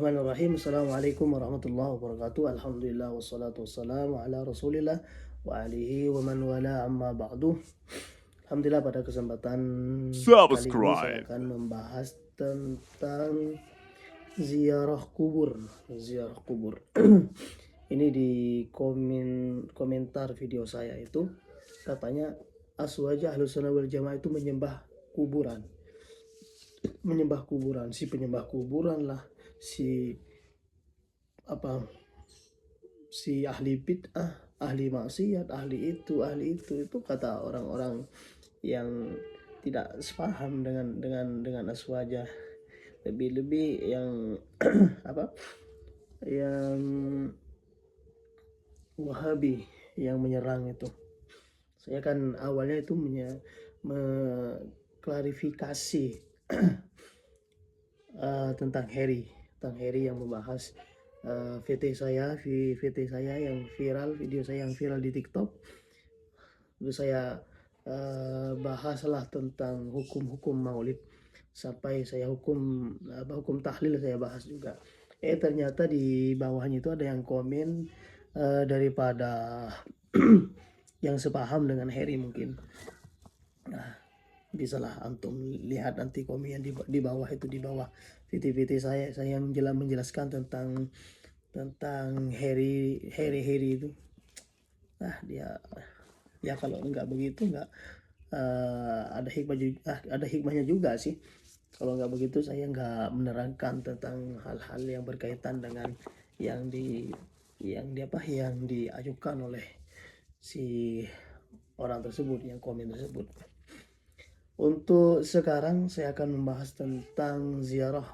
Bismillahirrahmanirrahim. Assalamualaikum warahmatullahi wabarakatuh. Alhamdulillah wassalatu wassalamu ala rasulillah wa alihi wa man wala amma ba'du. Alhamdulillah, pada kesempatan kali ini saya Subscribe. akan membahas tentang ziarah kubur. Ziarah kubur. Ini di komentar video saya itu katanya aswaja ahlus sunnah wal jamaah itu menyembah kuburan. Menyembah kuburan, si penyembah kuburan lah, si ahli bid'ah, ahli maksiat, ahli itu kata orang-orang yang tidak sepaham dengan aswaja, lebih yang yang Wahabi yang menyerang itu. Saya kan awalnya itu mengklarifikasi tentang Harry yang membahas VT saya yang viral, video saya yang viral di TikTok. Lalu saya bahaslah tentang hukum maulid, sampai saya hukum tahlil saya bahas juga. Ternyata di bawahnya itu ada yang komen daripada yang sepaham dengan Harry mungkin. Nah, bisalah antum lihat nanti komen di bawah itu, di bawah video saya yang menjelaskan tentang Harry itu. Nah, dia ya kalau nggak begitu nggak ada hikmahnya juga sih. Kalau nggak begitu saya nggak menerangkan tentang hal-hal yang berkaitan dengan yang diajukan oleh si orang tersebut, yang komen tersebut. Untuk sekarang saya akan membahas tentang ziarah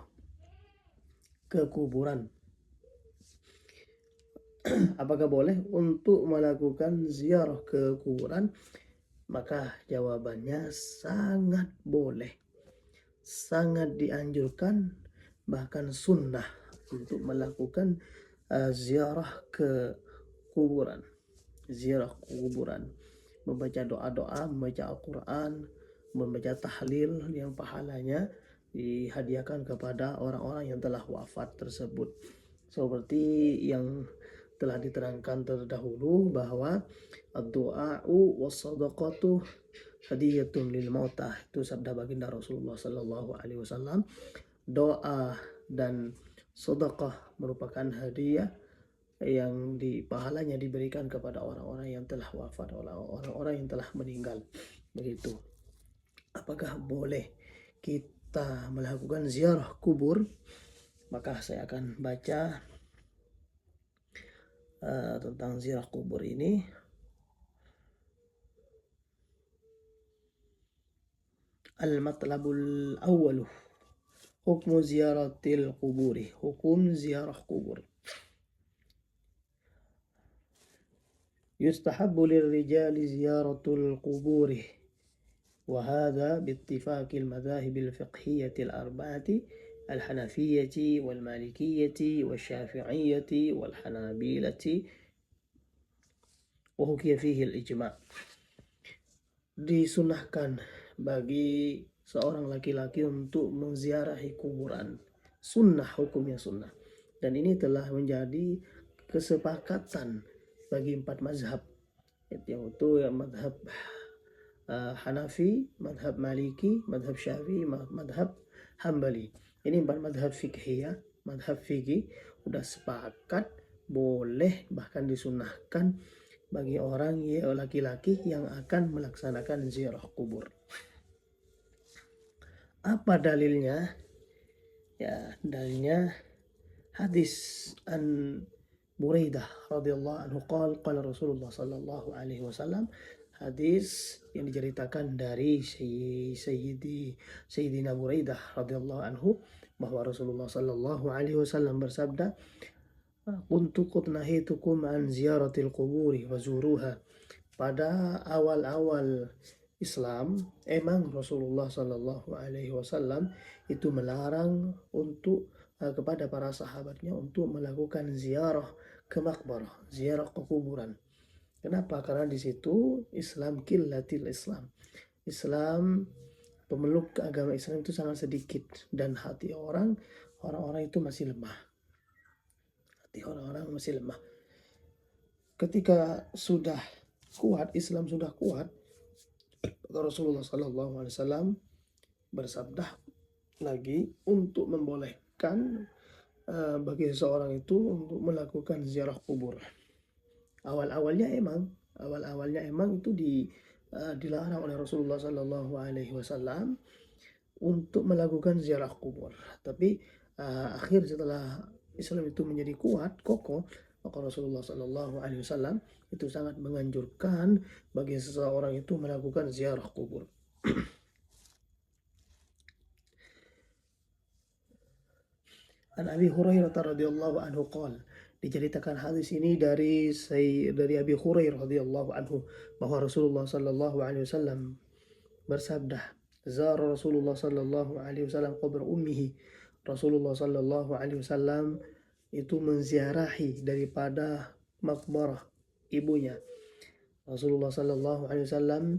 ke kuburan. Apakah boleh untuk melakukan ziarah ke kuburan? Maka jawabannya sangat boleh, sangat dianjurkan, bahkan sunnah untuk melakukan ziarah ke kuburan. Ziarah kuburan, membaca doa-doa, membaca Al-Quran, membaca tahlil yang pahalanya dihadiahkan kepada orang-orang yang telah wafat tersebut. Seperti yang telah diterangkan terdahulu bahwa ad-du'a'u was-sadaqatu hadiyatun lil mautah, itu sabda baginda Rasulullah sallallahu alaihi wasallam. Doa dan sedekah merupakan hadiah yang pahalanya diberikan kepada orang-orang yang telah wafat, orang-orang yang telah meninggal. Begitu. Apakah boleh kita melakukan ziarah kubur? Maka saya akan baca tentang ziarah kubur ini. Al-matlabul awwalu hukmu ziyaratil kuburi, hukum ziarah kubur. Yustahabbu lirrijali ziyaratul kuburi, wa hadha biittifaqil madhahibil fiqhiyyati al-arba'ati al-hanafiyyati wal malikiyyati wasyafi'iyyati wal hanabilati wa hukiya fihi al-ijma'. Disunahkan bagi seorang laki-laki untuk menziarahi kuburan. Sunnah, hukumnya sunnah. Dan ini telah menjadi kesepakatan bagi 4 mazhab, yaitu mazhab Hanafi, mazhab Maliki, mazhab Syafi'i, mazhab Hambali. Ini 4 mazhab fiqhiyah, mazhab fikih udah sepakat boleh, bahkan disunahkan bagi orang laki-laki yang akan melaksanakan ziarah kubur. Apa dalilnya? Ya, dalilnya hadis an Buraidah radhiyallahu anhu qala Rasulullah sallallahu alaihi wasallam, hadis yang diceritakan dari Sayyidina Buraidah radhiyallahu anhu, bahwa Rasulullah sallallahu alaihi wasallam bersabda, kuntu qad nahitukum an ziyaratil quburi wazuruha. Pada awal-awal Islam, emang Rasulullah sallallahu alaihi wasallam itu melarang untuk kepada para sahabatnya untuk melakukan ziarah ke makbarah, ziarah ke kuburan. Kenapa? Karena di situ Islam qillatil Islam, pemeluk agama Islam itu sangat sedikit, dan hati orang-orang itu masih lemah. hati orang-orang masih lemah. Ketika sudah kuat, Islam sudah kuat, Rasulullah SAW bersabda lagi untuk membolehkan bagi seseorang itu untuk melakukan ziarah kubur. Awal-awalnya emang itu dilarang oleh Rasulullah SAW untuk melakukan ziarah kubur. Tapi akhir setelah Islam itu menjadi kuat, kokoh, maka Rasulullah SAW itu sangat menganjurkan bagi seseorang itu melakukan ziarah kubur. An Abi Hurairah radhiyallahu anhu qala, diceritakan hadis ini dari Abi Hurairah radhiyallahu anhu bahwa Rasulullah sallallahu alaihi wasallam bersabda, zara Rasulullah sallallahu alaihi wasallam qabr ummihi. Rasulullah sallallahu alaihi wasallam itu menziarahi daripada makbarah ibunya. Rasulullah sallallahu alaihi wasallam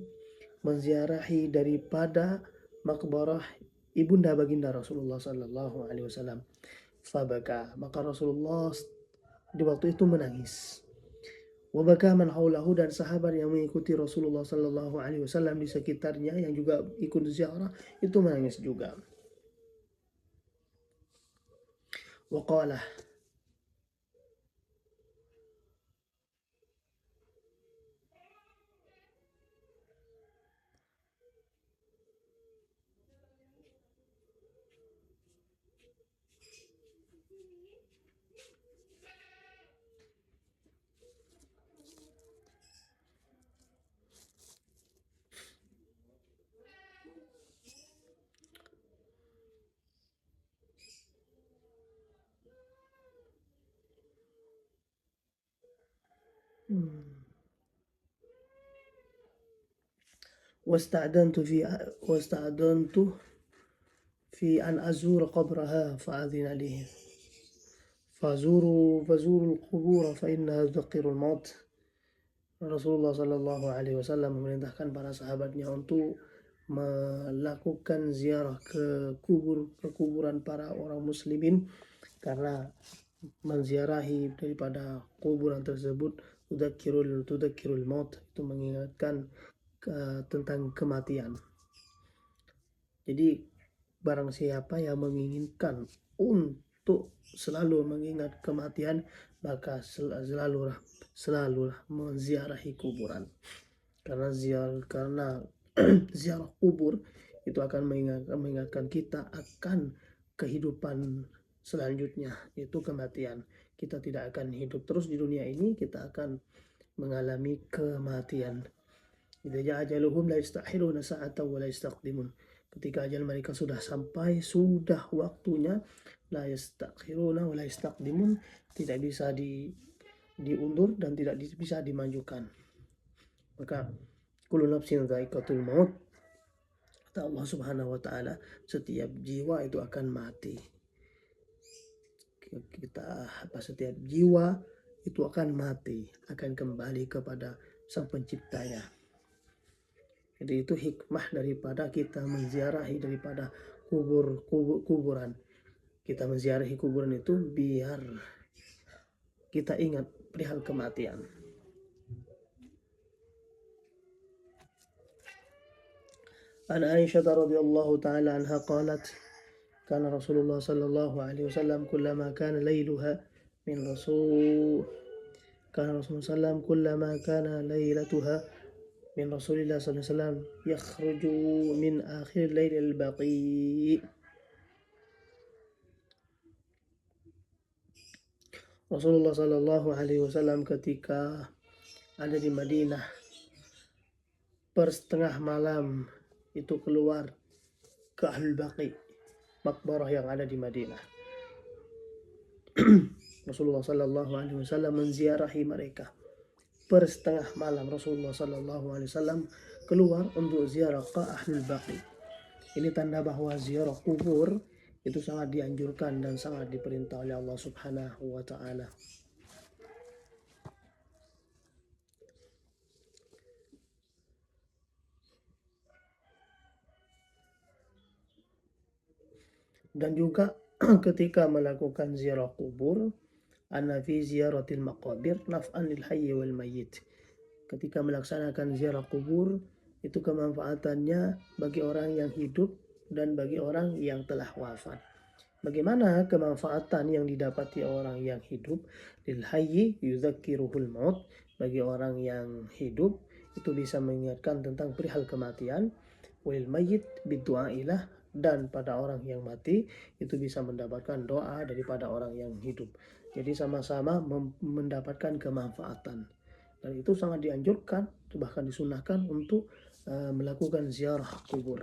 menziarahi daripada makbarah ibunda baginda Rasulullah sallallahu alaihi wasallam. Fabaka, maka Rasulullah di waktu itu menangis. Wabaka man haulahu, dan sahabat yang mengikuti Rasulullah sallallahu alaihi wasallam di sekitarnya yang juga ikut ziarah itu menangis juga. Waqala, واستأذنت في أن أزور قبرها فأذن لي فزوروا القبور فإنها تذكر الموت. Rasulullah Shallallahu Alaihi Wasallam memerintahkan para sahabatnya untuk melakukan ziarah ke kuburan para orang muslimin, karena menziarahi daripada kuburan tersebut tudakirul maut, itu mengingatkan tentang kematian. Jadi barang siapa yang menginginkan untuk selalu mengingat kematian, maka selalulah menziarahi kuburan. Karena ziarah kubur itu akan mengingatkan kita akan kehidupan selanjutnya, yaitu kematian. Kita tidak akan hidup terus di dunia ini, kita akan mengalami kematian. Idza ja'a ajaluhum la yastakhiruna sa'atan wa la yastaqdimun. Ketika ajal mereka sudah sampai, sudah waktunya, la yastakhiruna wa la yastaqdimun, tidak bisa diundur dan tidak bisa dimajukan. Maka kullu nafsin dha'iqatul maut, kata Allah Subhanahu wa taala, setiap jiwa itu akan mati. Setiap jiwa itu akan mati, akan kembali kepada Sang Penciptanya. Jadi itu hikmah daripada kita menziarahi daripada kuburan. Kita menziarahi kuburan itu biar kita ingat perihal kematian. An Aisyah radhiyallahu ta'ala anha qalat, kana Rasulullah sallallahu alaihi wasallam kullama kana lailuha min rasul kana Rasulullah sallam kullama kana lailatuha min Rasulillah sallallahu alaihi wasallam yakhruju min akhir lailil baqi. Rasulullah sallallahu alaihi wasallam ketika ada di Madinah, per setengah malam itu keluar ke Ahlul Baqi, makbarah yang ada di Madinah. Rasulullah sallallahu alaihi wasallam menziarahi mereka. Per setengah malam Rasulullah sallallahu alaihi wasallam keluar untuk ziarah ke Ahlul Baqi. Ini tanda bahwa ziarah kubur itu sangat dianjurkan dan sangat diperintah oleh Allah Subhanahu wa taala. Dan juga ketika melakukan ziarah kubur, anna fi ziyaratil maqabir naf'an lil hayy wal mayyit. Ketika melaksanakan ziarah kubur itu kemanfaatannya bagi orang yang hidup dan bagi orang yang telah wafat. Bagaimana kemanfaatan yang didapati orang yang hidup? Lil hayyi yudzakiruhul maut, bagi orang yang hidup itu bisa mengingatkan tentang perihal kematian. Wal mayyit bidu'ailah, dan pada orang yang mati itu bisa mendapatkan doa daripada orang yang hidup. Jadi sama-sama mendapatkan kemanfaatan. Dan itu sangat dianjurkan, bahkan disunahkan untuk melakukan ziarah kubur.